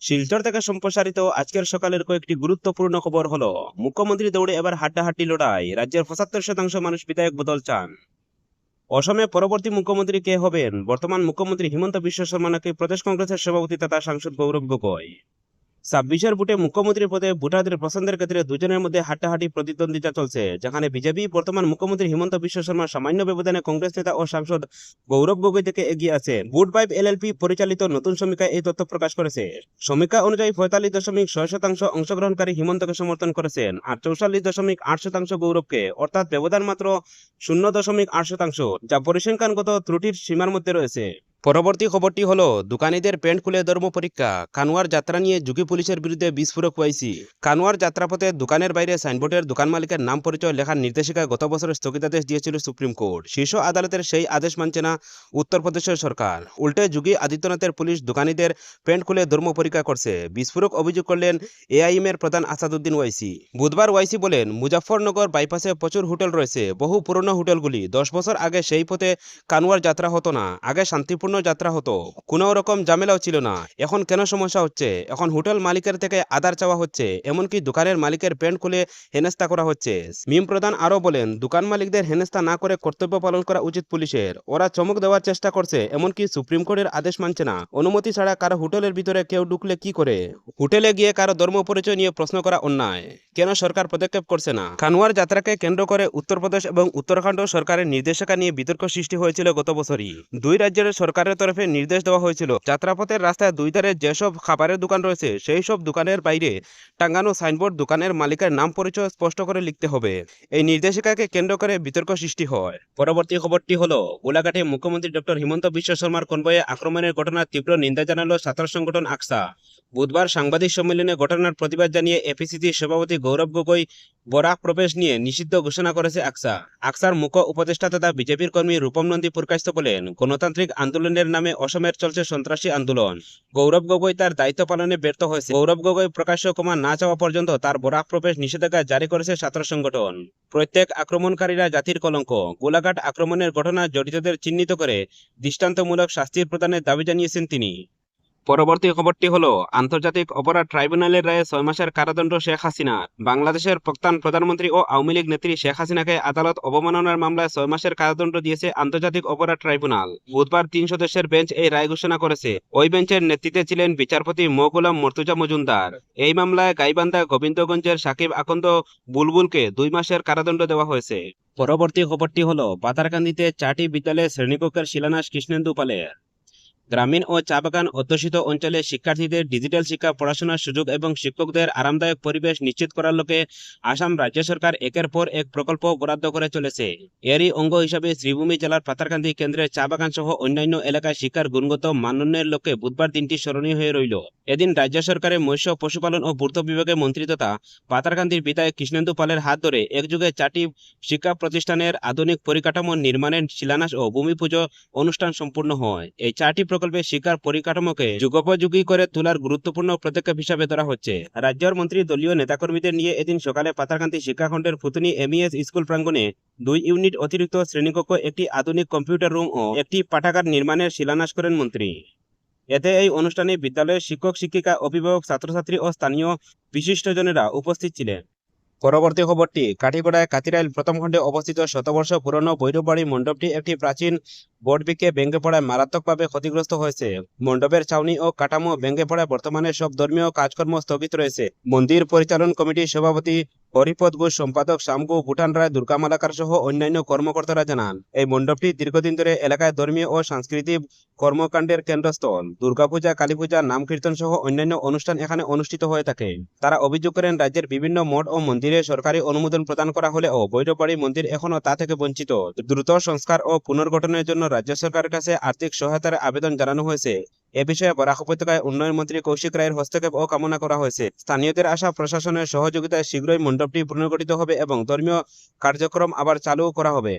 শিলচর থেকে সম্প্রসারিত আজকের সকালের কয়েকটি গুরুত্বপূর্ণ খবর হলো, মুখ্যমন্ত্রী দৌড়ে এবার হাড্ডাহাড্ডি লড়াই, রাজ্যের ৭৫% মানুষ বিধায়ক বদল চান। অসমে পরবর্তী মুখ্যমন্ত্রী কে হবেন? বর্তমান মুখ্যমন্ত্রী হিমন্ত বিশ্ব শর্মা নাকি প্রদেশ কংগ্রেসের সভাপতি তথা সাংসদ গৌরব গগৈ? ২৬-এর ভোটে মুখ্যমন্ত্রী পদে ভোটারদের পছন্দের ক্ষেত্রে দুজনের মধ্যে হাড্ডাহাড্ডি প্রতিদ্বন্দ্বিতা চলছে, যেখানে বিজেপি বর্তমান মুখ্যমন্ত্রী হিমন্ত বিশ্ব শর্মা সামান্য ব্যবধানে কংগ্রেস নেতা ও সাংসদ গৌরব গগৈ থেকে এগিয়ে আছে। ভোট ভাইব এলএলপি পরিচালিত নতুন সমীক্ষায় এই তথ্য প্রকাশ করেছে। সমীক্ষা অনুযায়ী ৪৫.৬% অংশগ্রহণকারী হিমন্তকে সমর্থন করেছেন আর ৪৪.৮% গৌরবকে, অর্থাৎ ব্যবধান মাত্র ০.৮%, যা পরিসংখ্যানগত ত্রুটির সীমার মধ্যে রয়েছে। পরবর্তী খবরটি হলো, দোকানীদের প্যান্ট খুলে ধর্ম পরীক্ষা, কানোয়ার যাত্রা নিয়ে যুগী পুলিশের বিরুদ্ধে বিস্ফোরক ওয়াইসি। কানোয়ার যাত্রাপথে দোকানের বাইরে সাইনবোর্ডের দোকান মালিকের নাম পরিচয় লেখার নির্দেশিকা গত বছর স্থগিতাদেশ দিয়েছিল সুপ্রিম কোর্ট। শীর্ষ আদালতের সেই আদেশ মানছে না উত্তরপ্রদেশের সরকার। উল্টে যোগী আদিত্যনাথের পুলিশ দোকানীদের প্যান্ট খুলে ধর্ম পরীক্ষা করছে, বিস্ফোরক অভিযোগ করলেন এআইএমের প্রধান আসাদুদ্দিন ওয়াইসি। বুধবার ওয়াইসি বলেন, মুজাফফরনগর বাইপাসে প্রচুর হোটেল রয়েছে, বহু পুরনো হোটেলগুলি। 10 বছর আগে সেই পথে কানোয়ার যাত্রা হতো না, আগে শান্তিপূর্ণ যাত্রা হতো, কোনো রকম ঝামেলাও ছিল না। এখন কেন সমস্যা হচ্ছে? এখন হোটেল মালিকের থেকে আধার চাওয়া হচ্ছে, এমনকি দোকানের মালিকের প্যান্ট খুলে হেনস্থা করা হচ্ছে। মিম প্রধান আরও বলেন, দোকান মালিকদের হেনস্থা না করে কর্তব্য পালন করা উচিত পুলিশের। ওরা চমক দেওয়ার চেষ্টা করছে, এমনকি সুপ্রিম কোর্টের আদেশ মানছে না। অনুমতি ছাড়া কারো হোটেলের ভিতরে কেউ ঢুকলে কি করে? হোটেলে গিয়ে কারো ধর্ম পরিচয় নিয়ে প্রশ্ন করা অন্যায়। কেন সরকার পদক্ষেপ করছে না? কানোয়ার যাত্রাকে কেন্দ্র করে উত্তরপ্রদেশ এবং উত্তরাখণ্ড সরকারের নির্দেশিকা নিয়ে বিতর্ক সৃষ্টি হয়েছিল গত বছরই। দুই রাজ্যের সরকারের তরফে নির্দেশ দেওয়া হয়েছিল, যাত্রাপথের রাস্তায় দুই ধারে যেসব খাবারের দোকান রয়েছে সেই সব দোকানের বাইরে টাঙ্গানো সাইনবোর্ড দোকানের মালিকের নাম পরিচয় স্পষ্ট করে লিখতে হবে। এই নির্দেশিকাকে কেন্দ্র করে বিতর্ক সৃষ্টি হয়। পরবর্তী খবরটি হলো, গোলাঘাটে মুখ্যমন্ত্রী ডক্টর হিমন্ত বিশ্ব শর্মার কনভয়ে আক্রমণের ঘটনার তীব্র নিন্দা জানালো ছাত্র সংগঠন আকসা। বুধবার সাংবাদিক সম্মেলনে ঘটনার প্রতিবাদ জানিয়ে এপিসিসির সভাপতি গৌরব গগৈ বরাক প্রবেশ নিয়ে নিষিদ্ধ ঘোষণা করেছে আকসা। আকসার মুখ্য উপদেষ্টা তথা বিজেপির কর্মী রূপম নন্দী পুরকায়স্থ বলেন, গণতান্ত্রিক আন্দোলনের নামে অসমের চলছে সন্ত্রাসী আন্দোলন। গৌরব গগৈ তার দায়িত্ব পালনে ব্যর্থ হয়েছে। গৌরব গগৈ প্রকাশ্য ক্ষমা না চাওয়া পর্যন্ত তার বরাক প্রবেশ নিষেধাজ্ঞা জারি করেছে ছাত্র সংগঠন। প্রত্যেক আক্রমণকারীরা জাতির কলঙ্ক। গোলাঘাট আক্রমণের ঘটনা জড়িতদের চিহ্নিত করে দৃষ্টান্তমূলক শাস্তির প্রদানের দাবি জানিয়েছেন তিনি। পরবর্তী খবরটি হলো, আন্তর্জাতিক অপরাধ ট্রাইব্যুনালের রায়ে 6 মাসের কারাদণ্ড শেখ হাসিনার। বাংলাদেশের প্রাক্তন প্রধানমন্ত্রী ও আওয়ামী লীগ নেত্রী শেখ হাসিনাকে আদালত অবমাননার মামলায় 6 মাসের কারাদণ্ড দিয়েছে আন্তর্জাতিক অপরাধ ট্রাইব্যুনাল। বুধবার 3 সদস্যের বেঞ্চ এই রায় ঘোষণা করেছে। ওই বেঞ্চের নেতৃত্বে ছিলেন বিচারপতি মো গোলাম মর্তুজা মজুমদার। এই মামলায় গাইবান্ধা গোবিন্দগঞ্জের সাকিব আকন্দ বুলবুলকে 2 মাসের কারাদণ্ড দেওয়া হয়েছে। পরবর্তী খবরটি হলো, পাতারকান্দিতে 4টি বিদ্যালয়ের শ্রেণীকক্ষের শিলান্যাস কৃষ্ণেন্দু পালের। গ্রামীণ ও চা বাগান অধ্যুষিত অঞ্চলে শিক্ষার্থীদের ডিজিটাল শিক্ষা, পড়াশোনার সুযোগ এবং শিক্ষকদের আরামদায়ক পরিবেশ নিশ্চিত করার লক্ষ্যে আসাম রাজ্য সরকার একের পর এক প্রকল্প বরাদ্দ করে চলেছে। এরই অঙ্গ হিসাবে শ্রীভূমি জেলার পাতারকান্দি কেন্দ্রের চা বাগান সহ অন্যান্য এলাকায় শিক্ষার গুণগত মানোন্নয়নের লক্ষ্যে বুধবার দিনটি স্মরণীয় হয়ে রইল। এদিন রাজ্য সরকারের মৎস্য, পশুপালন ও পূর্ত বিভাগের মন্ত্রী তথা পাতারকান্দির বিধায়ক কৃষ্ণেন্দু পালের হাত ধরে একযুগে 4টি শিক্ষা প্রতিষ্ঠানের আধুনিক পরিকাঠামো নির্মাণের শিলান্যাস ও ভূমি পুজো অনুষ্ঠান সম্পূর্ণ হয়। এই 4টি প্রকল্পে শিক্ষার পরিকাঠামোকে যুগোপযোগী করে তোলার গুরুত্বপূর্ণ পদক্ষেপ হিসাবে ধরা হচ্ছে। রাজ্যের মন্ত্রী দলীয় নেতাকর্মীদের নিয়ে এদিন সকালে পাতারকান্দি শিক্ষাখণ্ডের ফুতুনি এমইএস স্কুল প্রাঙ্গণে 2 ইউনিট অতিরিক্ত শ্রেণীকক্ষ, একটি আধুনিক কম্পিউটার রুম ও একটি পাঠাগার নির্মাণের শিলান্যাস করেন মন্ত্রী। এতে এই অনুষ্ঠানে বিদ্যালয়ের শিক্ষক, শিক্ষিকা, অভিভাবক, ছাত্রছাত্রী ও স্থানীয় বিশিষ্টজনেরা উপস্থিত ছিলেন। পরবর্তী খবরটি, কাঠিগড়ায় কাতিরাইল প্রথম খণ্ডে অবস্থিত শতবর্ষ পুরনো ভৈরববাড়ি মণ্ডপটি একটি প্রাচীন বটবৃক্ষে ভেঙে পড়ায় মারাত্মকভাবে ক্ষতিগ্রস্ত হয়েছে। মণ্ডপের ছাউনি ও কাঠামো ভেঙে পড়ায় বর্তমানে সব ধর্মীয় কাজকর্ম স্থগিত রয়েছে। মন্দির পরিচালন কমিটির সভাপতি হরিপদ ঘোষ, সম্পাদক শ্যামগু, ভুটান রায়, দুর্গা মালাকার সহ অন্যান্য কর্মকর্তারা জানান, এই মণ্ডপটি দীর্ঘদিন ধরে এলাকায় ধর্মীয় ও সাংস্কৃতিক কর্মকাণ্ডের কেন্দ্রস্থল। দুর্গাপূজা, কালীপূজা, নাম কীর্তন সহ অন্যান্য অনুষ্ঠান এখানে অনুষ্ঠিত হয়ে থাকে। তারা অভিযোগ করেন, রাজ্যের বিভিন্ন মঠ ও মন্দিরে সরকারি অনুমোদন প্রদান করা হলেও ভৈরববাড়ি মন্দির এখনও তা থেকে বঞ্চিত। দ্রুত সংস্কার ও পুনর্গঠনের জন্য রাজ্য সরকারের কাছে আর্থিক সহায়তার আবেদন জানানো হয়েছে। এ বিষয়ে বরাক উপত্যকায় উন্নয়ন মন্ত্রী কৌশিক রায়ের হস্তক্ষেপ ও কামনা করা হয়েছে। স্থানীয়দের আশা, প্রশাসনের সহযোগিতায় শীঘ্রই মণ্ডপটি পুনর্গঠিত হবে এবং ধর্মীয় কার্যক্রম আবার চালু করা হবে।